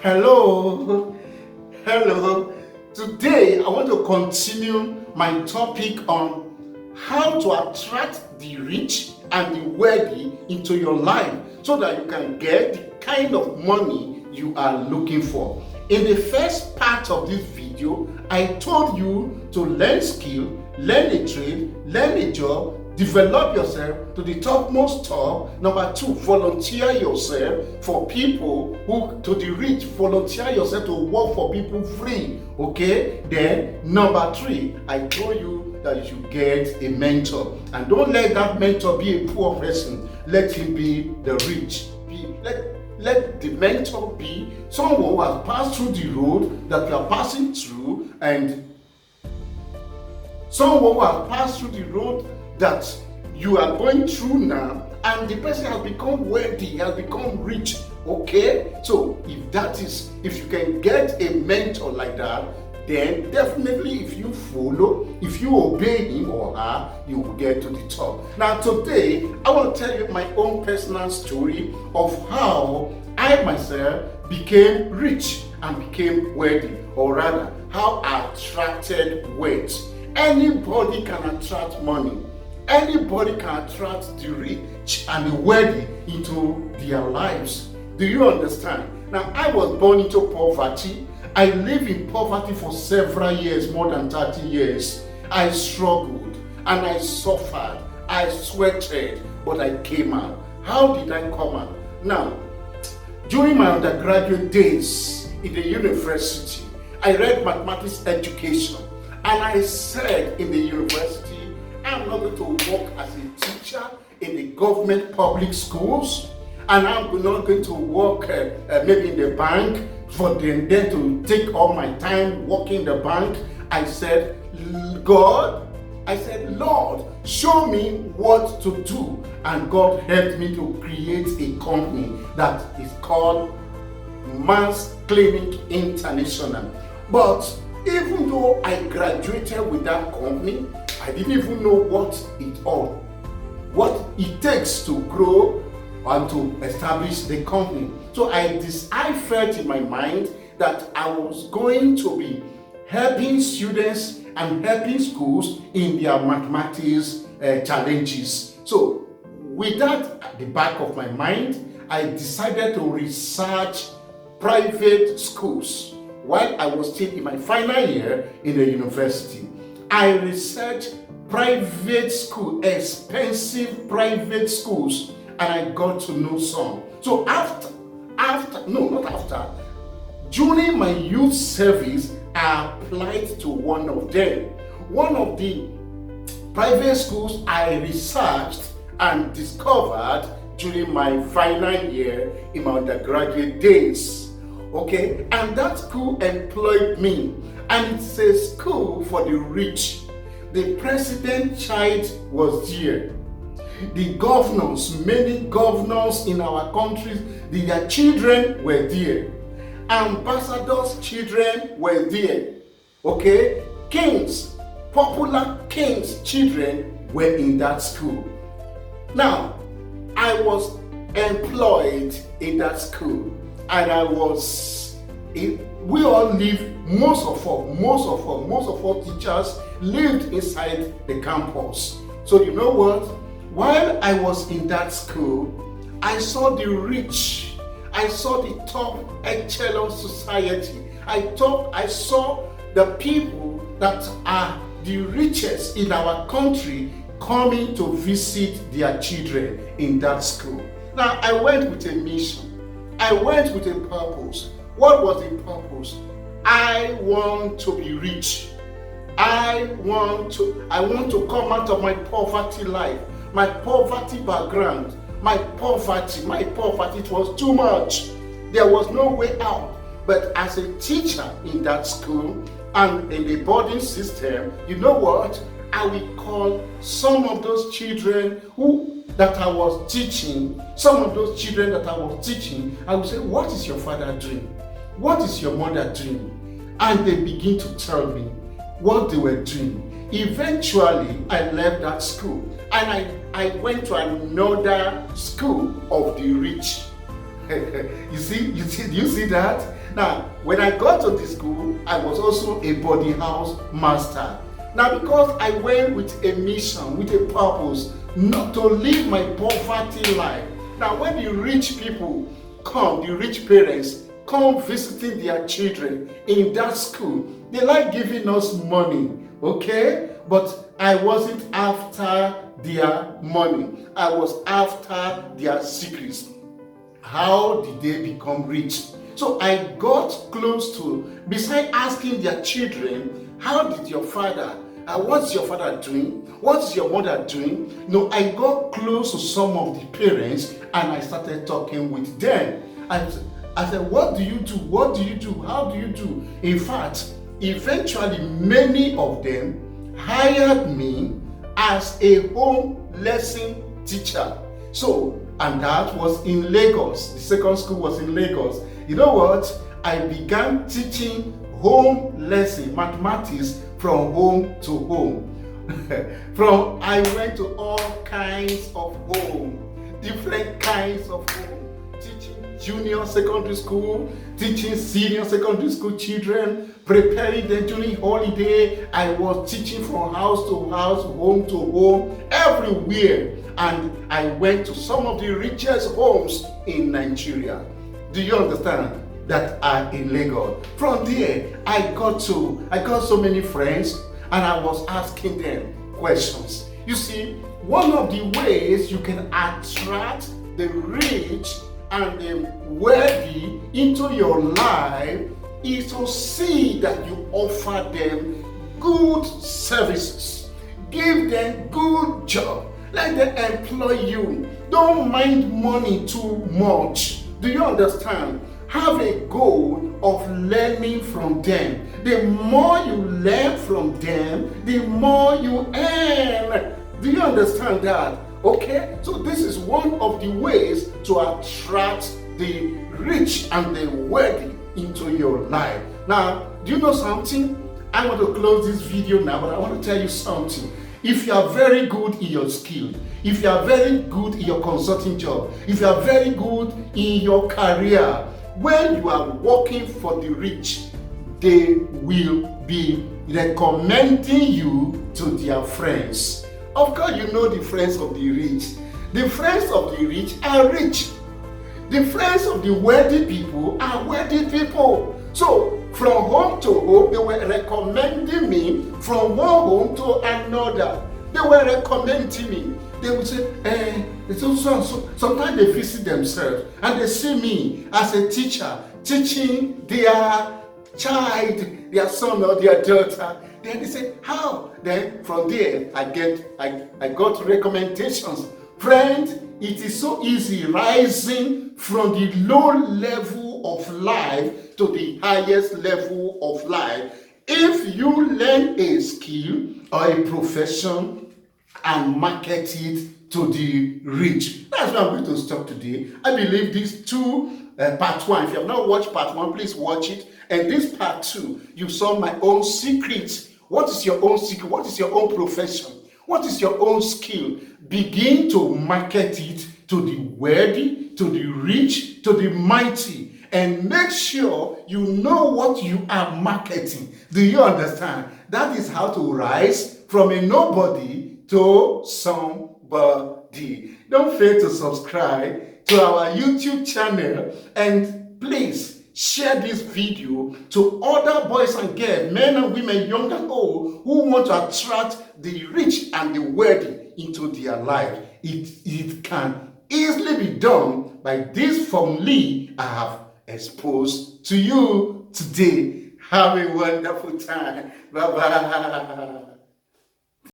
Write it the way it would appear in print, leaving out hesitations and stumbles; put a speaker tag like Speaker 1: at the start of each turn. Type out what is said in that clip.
Speaker 1: Hello, hello. Today I want to continue my topic on how to attract the rich and the wealthy into your life so that you can get the kind of money you are looking for. In the first part of this video, I told you to learn skill, learn a trade, learn a job, develop yourself to the topmost top. Number 2, volunteer yourself for people to the rich. Volunteer yourself to work for people free. Okay? Then number 3, I told you that you should get a mentor. And don't let that mentor be a poor person. Let him be the rich. Let the mentor be someone who has passed through the road that you are passing through, and someone who has passed through the road that you are going through now, and the person has become wealthy, has become rich. Okay, so if you can get a mentor like that, then definitely if you follow, if you obey him or her, you will get to the top. Now today I want to tell you my own personal story of how I myself became rich and became wealthy, or rather how I attracted wealth. Anybody can attract money. Anybody can attract the rich and the wealthy into their lives. Do you understand? Now, I was born into poverty. I lived in poverty for several years, more than 30 years. I struggled and I suffered. I sweated, but I came out. How did I come out? Now, during my undergraduate days in the university, I read mathematics education. And I said in the university, I'm not going to work as a teacher in the government public schools, and I'm not going to work maybe in the bank for them to take all my time working in the bank. I said, Lord, show me what to do. And God helped me to create a company that is called Mass Clinic International. But even though I graduated with that company, I didn't even know what it takes to grow and to establish the company. So I felt in my mind that I was going to be helping students and helping schools in their mathematics challenges. So with that at the back of my mind, I decided to research private schools. While I was still in my final year in the university, I researched private school, expensive private schools, and I got to know some. So during my youth service, I applied to one of them. One of the private schools I researched and discovered during my final year in my undergraduate days. Okay, and that school employed me, and it's a school for the rich. The president child was there. The governors, many governors in our countries, their children were there. Ambassadors' children were there. Okay, kings, popular kings' children were in that school. Now, I was employed in that school. And we all lived, most of all teachers lived inside the campus. So you know what? While I was in that school, I saw the rich. I saw the top echelon society. I saw the people that are the richest in our country coming to visit their children in that school. Now, I went with a mission. I went with a purpose. What was the purpose? I want to be rich. I want to come out of my poverty life, my poverty background, my poverty. It was too much. There was no way out. But as a teacher in that school and in the boarding system, you know what? I will call some of those children that I was teaching, I would say, what is your father doing? What is your mother doing? And they begin to tell me what they were doing. Eventually, I left that school and I went to another school of the rich. do you see that? Now, when I got to the school, I was also a boarding house master. Now, because I went with a mission, with a purpose, not to live my poverty life. Now, when the rich people come, the rich parents come visiting their children in that school, they like giving us money, okay? But I wasn't after their money. I was after their secrets. How did they become rich? So I got close to, besides asking their children, how did your father, what's your father doing? What's your mother doing? No, I got close to some of the parents and I started talking with them. I said, what do you do? What do you do? How do you do? In fact, eventually many of them hired me as a home lesson teacher. So, and that was in Lagos. The second school was in Lagos. You know what? I began teaching home lesson, mathematics, from home to home. I went to all kinds of home, different kinds of home, teaching junior secondary school, teaching senior secondary school children, preparing them during holiday. I was teaching from house to house, home to home, everywhere. And I went to some of the richest homes in Nigeria. Do you understand? That are in Lagos. From there, I got so many friends and I was asking them questions. You see, one of the ways you can attract the rich and the wealthy into your life is to see that you offer them good services. Give them good job. Let them employ you. Don't mind money too much. Do you understand? Have a goal of learning from them. The more you learn from them, the more you earn. Do you understand that? Okay? So this is one of the ways to attract the rich and the wealthy into your life. Now, do you know something? I want to close this video now, but I want to tell you something. If you are very good in your skill, if you are very good in your consulting job, if you are very good in your career, when you are working for the rich, they will be recommending you to their friends. Of course, you know the friends of the rich. The friends of the rich are rich. The friends of the wealthy people are wealthy people. So, from home to home, they were recommending me from one home to another. They were recommending me. They would say, so. Sometimes they visit themselves and they see me as a teacher teaching their child, their son or their daughter. Then they say, how? Then from there, I got recommendations. Friend, it is so easy rising from the low level of life to the highest level of life if you learn a skill or a profession and market it to the rich. That's where I'm going to stop today. I believe these two, part one, if you have not watched part one, please watch it. And this part two, you saw my own secrets. What is your own secret? What is your own profession? What is your own skill? Begin to market it to the wealthy, to the rich, to the mighty. And make sure you know what you are marketing. Do you understand? That is how to rise from a nobody to somebody. Don't fail to subscribe to our YouTube channel and please share this video to other boys and girls, men and women, young and old, who want to attract the rich and the wealthy into their life. It can easily be done by this formula I have exposed to you today. Have a wonderful time. Bye-bye.